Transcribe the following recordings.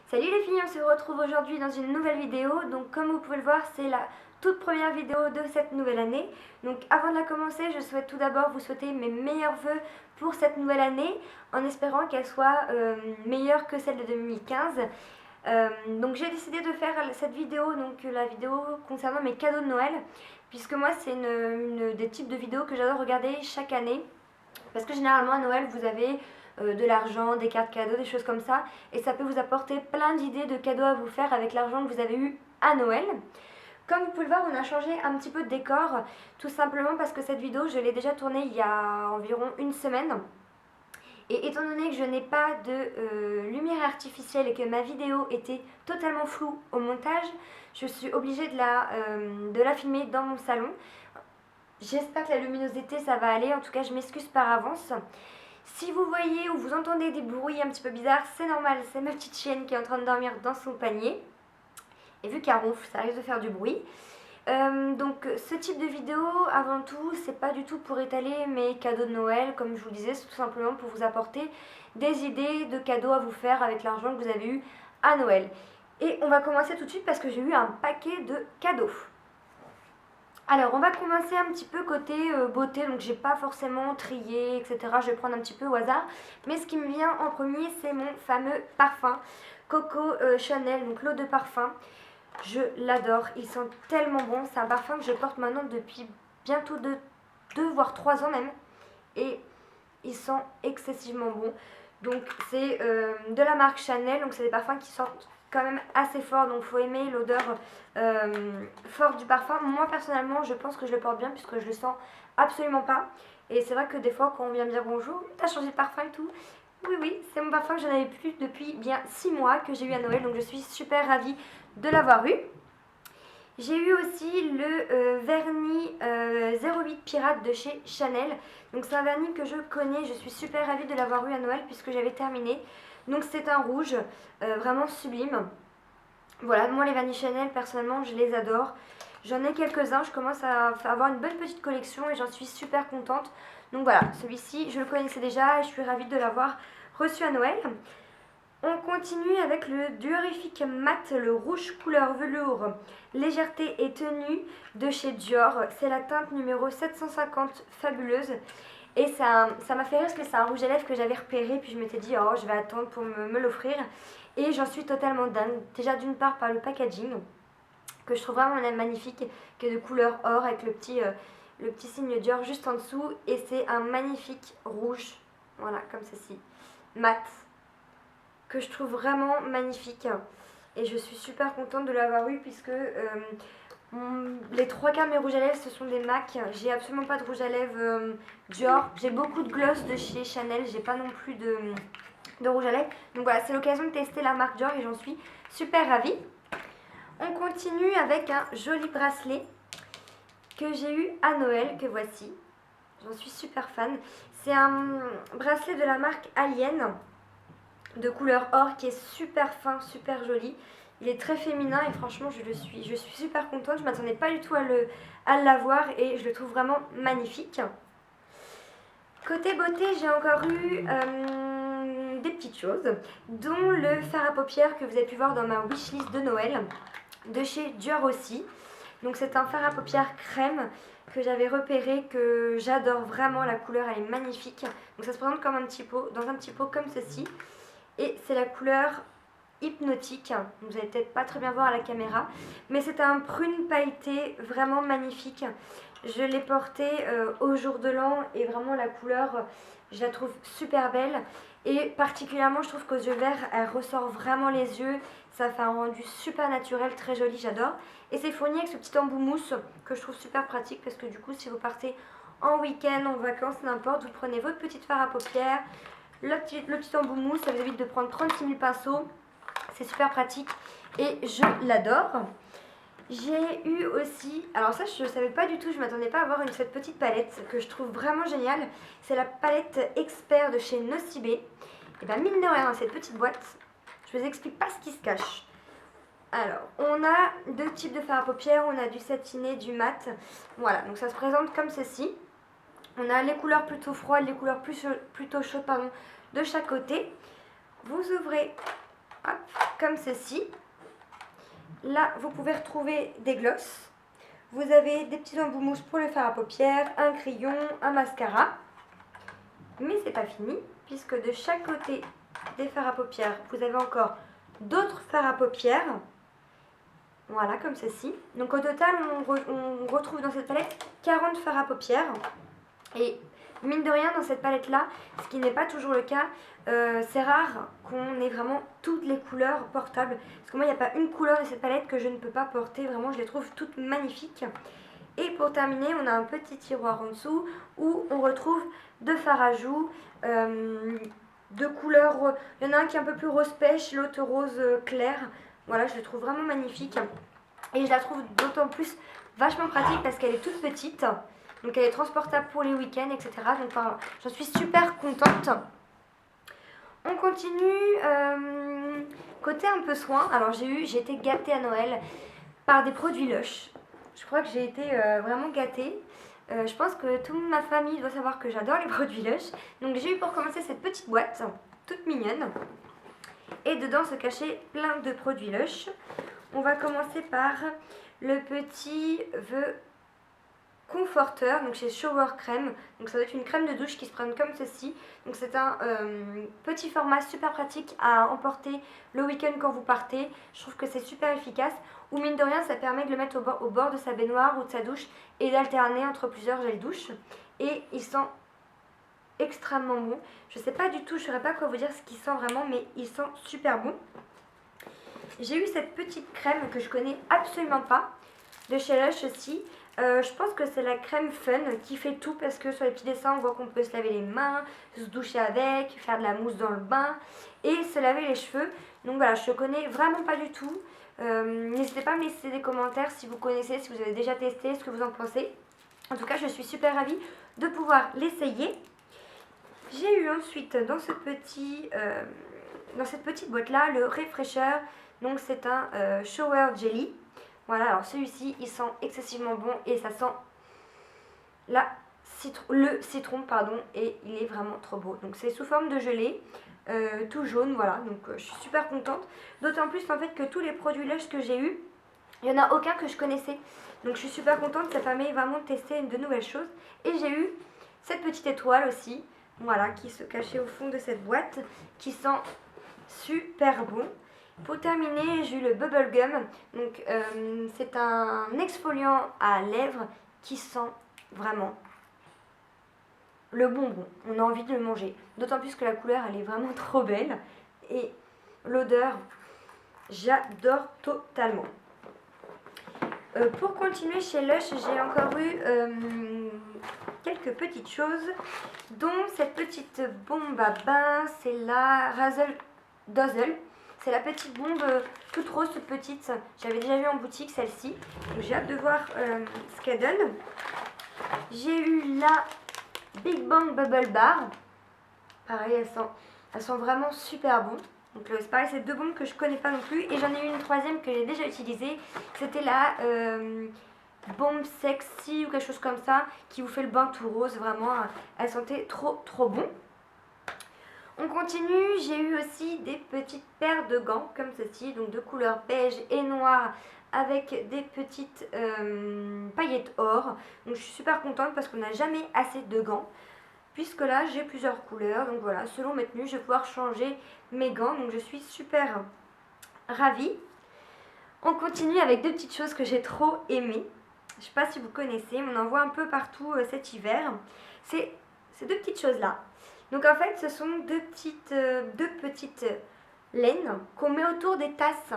Salut les filles, on se retrouve aujourd'hui dans une nouvelle vidéo. Donc comme vous pouvez le voir, c'est la toute première vidéo de cette nouvelle année. Donc avant de la commencer, je souhaite tout d'abord vous souhaiter mes meilleurs vœux pour cette nouvelle année, en espérant qu'elle soit meilleure que celle de 2015. Donc j'ai décidé de faire cette vidéo, donc la vidéo concernant mes cadeaux de Noël, puisque moi c'est une des types de vidéos que j'adore regarder chaque année. Parce que généralement à Noël, vous avez de l'argent, des cartes cadeaux, des choses comme ça. Et ça peut vous apporter plein d'idées de cadeaux à vous faire avec l'argent que vous avez eu à Noël. Comme vous pouvez le voir, on a changé un petit peu de décor. Tout simplement parce que cette vidéo, je l'ai déjà tournée il y a environ une semaine. Et étant donné que je n'ai pas de lumière artificielle et que ma vidéo était totalement floue au montage, je suis obligée de la filmer dans mon salon. J'espère que la luminosité ça va aller, en tout cas je m'excuse par avance. Si vous voyez ou vous entendez des bruits un petit peu bizarres, c'est normal, c'est ma petite chienne qui est en train de dormir dans son panier. Et vu qu'elle ronfle, ça risque de faire du bruit. Donc ce type de vidéo, avant tout, c'est pas du tout pour étaler mes cadeaux de Noël, comme je vous le disais, c'est tout simplement pour vous apporter des idées de cadeaux à vous faire avec l'argent que vous avez eu à Noël. Et on va commencer tout de suite parce que j'ai eu un paquet de cadeaux. Alors on va commencer un petit peu côté beauté, donc j'ai pas forcément trié, etc. Je vais prendre un petit peu au hasard. Mais ce qui me vient en premier, c'est mon fameux parfum Coco Chanel, donc l'eau de parfum. Je l'adore, il sent tellement bon. C'est un parfum que je porte maintenant depuis bientôt 2 voire 3 ans même. Et il sent excessivement bon. Donc c'est de la marque Chanel, donc c'est des parfums qui sortent quand même assez fort, donc faut aimer l'odeur forte du parfum. Moi personnellement je pense que je le porte bien puisque je le sens absolument pas. Et c'est vrai que des fois quand on vient me dire bonjour, t'as changé de parfum et tout. Oui, c'est mon parfum que je n'avais plus depuis bien 6 mois que j'ai eu à Noël, donc je suis super ravie de l'avoir eu. J'ai eu aussi le vernis 08 Pirate de chez Chanel. Donc c'est un vernis que je connais, je suis super ravie de l'avoir eu à Noël puisque j'avais terminé. Donc c'est un rouge vraiment sublime. Voilà, moi les vernis Chanel personnellement je les adore. J'en ai quelques-uns, je commence à avoir une bonne petite collection et j'en suis super contente. Donc voilà, celui-ci je le connaissais déjà et je suis ravie de l'avoir reçu à Noël. On continue avec le Diorifique Mat, le rouge couleur velours, légèreté et tenue de chez Dior. C'est la teinte numéro 750 fabuleuse. Et ça m'a fait rire parce que c'est un rouge à lèvres que j'avais repéré. Puis je m'étais dit, oh, je vais attendre pour me l'offrir. Et j'en suis totalement dingue. Déjà d'une part par le packaging, que je trouve vraiment magnifique, qui est de couleur or avec le petit signe Dior juste en dessous. Et c'est un magnifique rouge, voilà, comme ceci, mat, que je trouve vraiment magnifique et je suis super contente de l'avoir eu puisque les 3 quarts de mes rouges à lèvres ce sont des MAC. J'ai absolument pas de rouge à lèvres Dior, j'ai beaucoup de gloss de chez Chanel, j'ai pas non plus de rouge à lèvres, donc voilà, c'est l'occasion de tester la marque Dior et j'en suis super ravie. On continue avec un joli bracelet que j'ai eu à Noël, que voici, j'en suis super fan. C'est un bracelet de la marque Alien de couleur or qui est super fin, super joli. Il est très féminin et franchement je suis super contente. Je ne m'attendais pas du tout à l'avoir et je le trouve vraiment magnifique. Côté beauté, j'ai encore eu des petites choses, dont le fard à paupières que vous avez pu voir dans ma wishlist de Noël, de chez Dior aussi. Donc c'est un fard à paupières crème que j'avais repéré, que j'adore vraiment, la couleur elle est magnifique. Donc ça se présente comme dans un petit pot comme ceci. Et c'est la couleur hypnotique, vous allez peut-être pas très bien voir à la caméra, mais c'est un prune pailleté vraiment magnifique. Je l'ai porté au jour de l'an et vraiment la couleur, je la trouve super belle. Et particulièrement, je trouve qu'aux yeux verts, elle ressort vraiment les yeux. Ça fait un rendu super naturel, très joli, j'adore. Et c'est fourni avec ce petit embout mousse que je trouve super pratique parce que du coup, si vous partez en week-end, en vacances, n'importe, vous prenez votre petite fard à paupières, le petit embout mousse, ça vous évite de prendre 36 000 pinceaux. C'est super pratique et je l'adore. J'ai eu aussi, alors ça je ne savais pas du tout, je m'attendais pas à avoir cette petite palette que je trouve vraiment géniale. C'est la palette Expert de chez Nocibé. Et bien mine de rien, dans cette petite boîte, je vous explique pas ce qui se cache. Alors, on a 2 types de fard à paupières, on a du satiné, du mat. Voilà, donc ça se présente comme ceci. On a les couleurs plutôt froides, les couleurs plutôt chaudes, pardon, de chaque côté. Vous ouvrez, hop, comme ceci. Là, vous pouvez retrouver des glosses. Vous avez des petits embouts mousse pour le fard à paupières, un crayon, un mascara. Mais c'est pas fini, puisque de chaque côté des fards à paupières, vous avez encore d'autres fards à paupières. Voilà, comme ceci. Donc au total, on retrouve dans cette palette 40 fards à paupières. Et mine de rien, dans cette palette-là, ce qui n'est pas toujours le cas, c'est rare qu'on ait vraiment toutes les couleurs portables. Parce que moi, il n'y a pas une couleur de cette palette que je ne peux pas porter. Vraiment, je les trouve toutes magnifiques. Et pour terminer, on a un petit tiroir en dessous où on retrouve deux fards à joues, de couleurs. Il y en a un qui est un peu plus rose pêche, l'autre rose clair. Voilà, je le trouve vraiment magnifique. Et je la trouve d'autant plus vachement pratique parce qu'elle est toute petite. Donc elle est transportable pour les week-ends, etc. Donc enfin, j'en suis super contente. On continue. Côté un peu soin, alors j'ai été gâtée à Noël par des produits Lush. Je crois que j'ai été vraiment gâtée. Je pense que toute ma famille doit savoir que j'adore les produits Lush. Donc j'ai eu pour commencer cette petite boîte, toute mignonne. Et dedans se cachait plein de produits Lush. On va commencer par le petit The Conforteur, donc chez Shower Crème. Donc ça doit être une crème de douche qui se prenne comme ceci. Donc c'est un petit format super pratique à emporter le week-end quand vous partez. Je trouve que c'est super efficace. Ou mine de rien, ça permet de le mettre au bord de sa baignoire ou de sa douche et d'alterner entre plusieurs gels douche. Et il sent extrêmement bon. Je sais pas du tout, je saurais pas quoi vous dire ce qu'il sent vraiment, mais il sent super bon. J'ai eu cette petite crème que je connais absolument pas de chez Lush aussi. Je pense que c'est la crème Fun qui fait tout parce que sur les petits dessins on voit qu'on peut se laver les mains, se doucher avec, faire de la mousse dans le bain et se laver les cheveux. Donc voilà, je ne connais vraiment pas du tout. N'hésitez pas à me laisser des commentaires si vous connaissez, si vous avez déjà testé, ce que vous en pensez. En tout cas, je suis super ravie de pouvoir l'essayer. J'ai eu ensuite dans cette petite boîte là le Refresher. Donc c'est un Shower Jelly. Voilà, alors celui-ci, il sent excessivement bon et ça sent le citron, pardon, et il est vraiment trop beau. Donc c'est sous forme de gelée, tout jaune, voilà, donc je suis super contente. D'autant plus en fait que tous les produits Lush que j'ai eu, il n'y en a aucun que je connaissais. Donc je suis super contente, ça permet vraiment de tester de nouvelles choses. Et j'ai eu cette petite étoile aussi, voilà, qui se cachait au fond de cette boîte, qui sent super bon. Pour terminer, j'ai eu le Bubble Gum. Donc, c'est un exfoliant à lèvres qui sent vraiment le bonbon. On a envie de le manger. D'autant plus que la couleur, elle est vraiment trop belle. Et l'odeur, j'adore totalement. Pour continuer chez Lush, j'ai encore eu quelques petites choses, dont cette petite bombe à bain, c'est la Razzle Dazzle. C'est la petite bombe toute rose, toute petite. J'avais déjà vu en boutique celle-ci. J'ai hâte de voir ce qu'elle donne. J'ai eu la Big Bang Bubble Bar. Pareil, elle sent vraiment super bon. Donc c'est pareil, c'est deux bombes que je connais pas non plus. Et j'en ai eu une troisième que j'ai déjà utilisée. C'était la bombe sexy ou quelque chose comme ça, qui vous fait le bain tout rose. Vraiment, elle sentait trop bon. On continue, j'ai eu aussi des petites paires de gants comme ceci, donc de couleur beige et noire avec des petites paillettes or. Donc je suis super contente parce qu'on n'a jamais assez de gants, puisque là j'ai plusieurs couleurs. Donc voilà, selon mes tenues, je vais pouvoir changer mes gants, donc je suis super ravie. On continue avec deux petites choses que j'ai trop aimées. Je ne sais pas si vous connaissez, mais on en voit un peu partout cet hiver. C'est ces deux petites choses là. Donc en fait, ce sont deux petites laines qu'on met autour des tasses.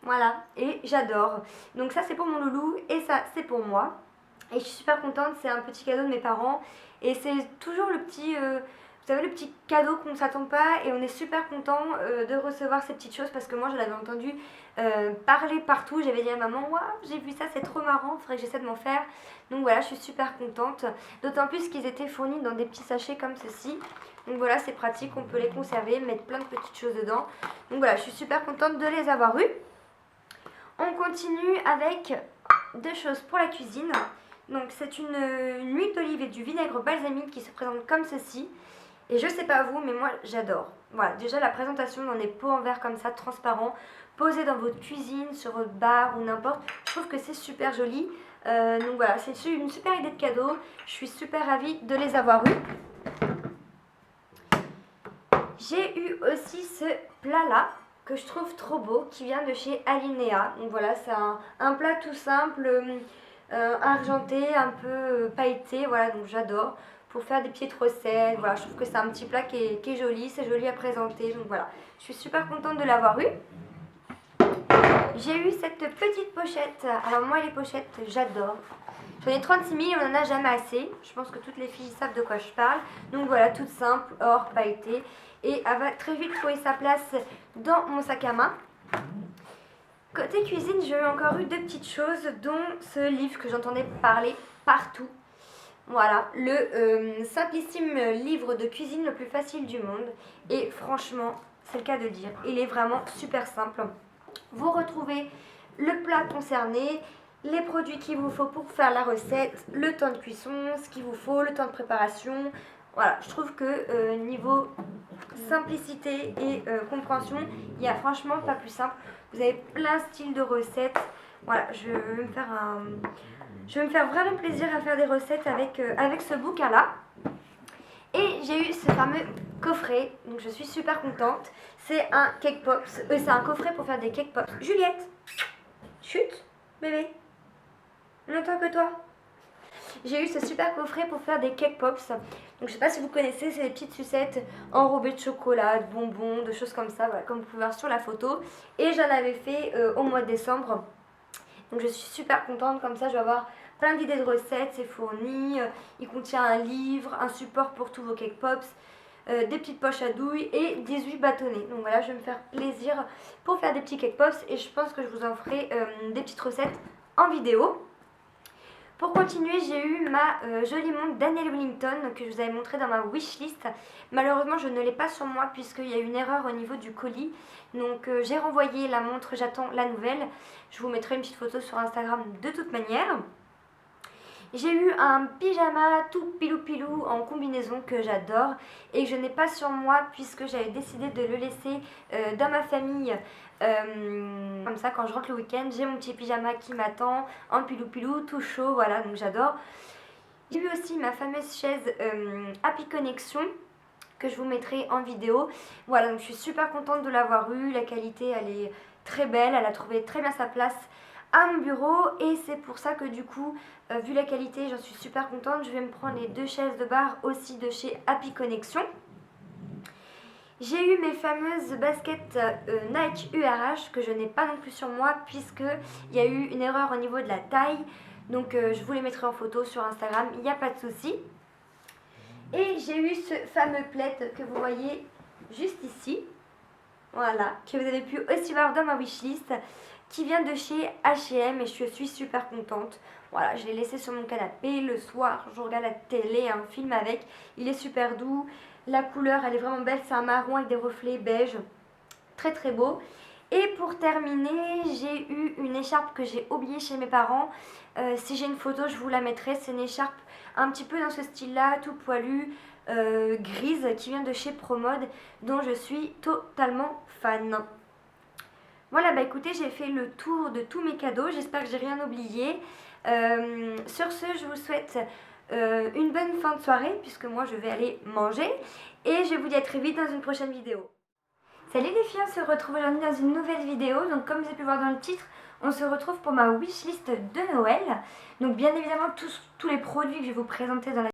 Voilà, et j'adore. Donc ça, c'est pour mon loulou et ça, c'est pour moi. Et je suis super contente, c'est un petit cadeau de mes parents. Et c'est toujours le petit, vous savez, le petit cadeau qu'on ne s'attend pas. Et on est super content de recevoir ces petites choses parce que moi, je l'avais entendu parler partout. J'avais dit à maman, waouh, j'ai vu ça, c'est trop marrant, il faudrait que j'essaie de m'en faire. Donc voilà, je suis super contente. D'autant plus qu'ils étaient fournis dans des petits sachets comme ceci. Donc voilà, c'est pratique, on peut les conserver, mettre plein de petites choses dedans. Donc voilà, je suis super contente de les avoir eues. On continue avec deux choses pour la cuisine. Donc c'est une huile d'olive et du vinaigre balsamique qui se présente comme ceci. Et je sais pas vous, mais moi j'adore. Voilà, déjà la présentation dans des pots en verre comme ça, transparents, posés dans votre cuisine, sur votre bar ou n'importe. Je trouve que c'est super joli. Donc voilà, c'est une super idée de cadeau. Je suis super ravie de les avoir eus. J'ai eu aussi ce plat là que je trouve trop beau qui vient de chez Alinea. Donc voilà, c'est un plat tout simple, argenté, un peu pailleté. Voilà, donc j'adore pour faire des petites recettes. Voilà, je trouve que c'est un petit plat qui est joli, c'est joli à présenter. Donc voilà, je suis super contente de l'avoir eu. J'ai eu cette petite pochette. Alors moi les pochettes, j'adore. J'en ai 36 000, on n'en a jamais assez. Je pense que toutes les filles savent de quoi je parle. Donc voilà, toute simple, or, pailleté. Et elle va très vite trouver sa place dans mon sac à main. Côté cuisine, j'ai encore eu deux petites choses, dont ce livre que j'entendais parler partout. Voilà, le simplissime livre de cuisine le plus facile du monde. Et franchement, c'est le cas de dire, il est vraiment super simple. Vous retrouvez le plat concerné, les produits qu'il vous faut pour faire la recette, le temps de cuisson, ce qu'il vous faut, le temps de préparation. Voilà, je trouve que niveau simplicité et compréhension, il n'y a franchement pas plus simple. Vous avez plein de styles de recettes. Voilà, je vais me faire vraiment plaisir à faire des recettes avec ce bouquin-là. Et j'ai eu ce fameux coffret, donc je suis super contente. C'est un cake pops, c'est un coffret pour faire des cake pops. Juliette, chut, bébé, on n'entend que toi. J'ai eu ce super coffret pour faire des cake pops. Donc je sais pas si vous connaissez, c'est des petites sucettes enrobées de chocolat, de bonbons, de choses comme ça, voilà, comme vous pouvez voir sur la photo. Et j'en avais fait au mois de décembre. Donc je suis super contente, comme ça je vais avoir plein d'idées de recettes, c'est fourni. Il contient un livre, un support pour tous vos cake pops, des petites poches à douille et 18 bâtonnets. Donc voilà, je vais me faire plaisir pour faire des petits cake pops et je pense que je vous en ferai des petites recettes en vidéo. Pour continuer, j'ai eu ma jolie montre Daniel Wellington que je vous avais montré dans ma wishlist. Malheureusement, je ne l'ai pas sur moi puisqu'il y a eu une erreur au niveau du colis. Donc j'ai renvoyé la montre, j'attends la nouvelle. Je vous mettrai une petite photo sur Instagram de toute manière. J'ai eu un pyjama tout pilou-pilou en combinaison que j'adore et que je n'ai pas sur moi puisque j'avais décidé de le laisser dans ma famille. Comme ça, quand je rentre le week-end, j'ai mon petit pyjama qui m'attend en pilou-pilou, tout chaud, voilà, donc j'adore. J'ai eu aussi ma fameuse chaise Happy Connection que je vous mettrai en vidéo. Voilà, donc je suis super contente de l'avoir eue. La qualité, elle est très belle, elle a trouvé très bien sa place à mon bureau et c'est pour ça que du coup, vu la qualité, j'en suis super contente. Je vais me prendre les deux chaises de bar aussi de chez Happy Connection. J'ai eu mes fameuses baskets Nike URH que je n'ai pas non plus sur moi puisque il y a eu une erreur au niveau de la taille. Donc je vous les mettrai en photo sur Instagram, il n'y a pas de souci. Et j'ai eu ce fameux plaid que vous voyez juste ici. Voilà, que vous avez pu aussi voir dans ma wishlist, qui vient de chez H&M et je suis super contente. Voilà, je l'ai laissé sur mon canapé le soir, je regarde la télé, un film avec. Il est super doux, la couleur elle est vraiment belle, c'est un marron avec des reflets beige, très très beau. Et pour terminer, j'ai eu une écharpe que j'ai oubliée chez mes parents. Si j'ai une photo, je vous la mettrai. C'est une écharpe un petit peu dans ce style-là, tout poilu, grise, qui vient de chez Promode, dont je suis totalement fan. Voilà, bah écoutez, j'ai fait le tour de tous mes cadeaux. J'espère que j'ai rien oublié. Sur ce, je vous souhaite une bonne fin de soirée, puisque moi je vais aller manger. Et je vous dis à très vite dans une prochaine vidéo. Salut les filles, on se retrouve aujourd'hui dans une nouvelle vidéo. Donc comme vous avez pu voir dans le titre, on se retrouve pour ma wishlist de Noël. Donc bien évidemment tous les produits que je vais vous présenter dans la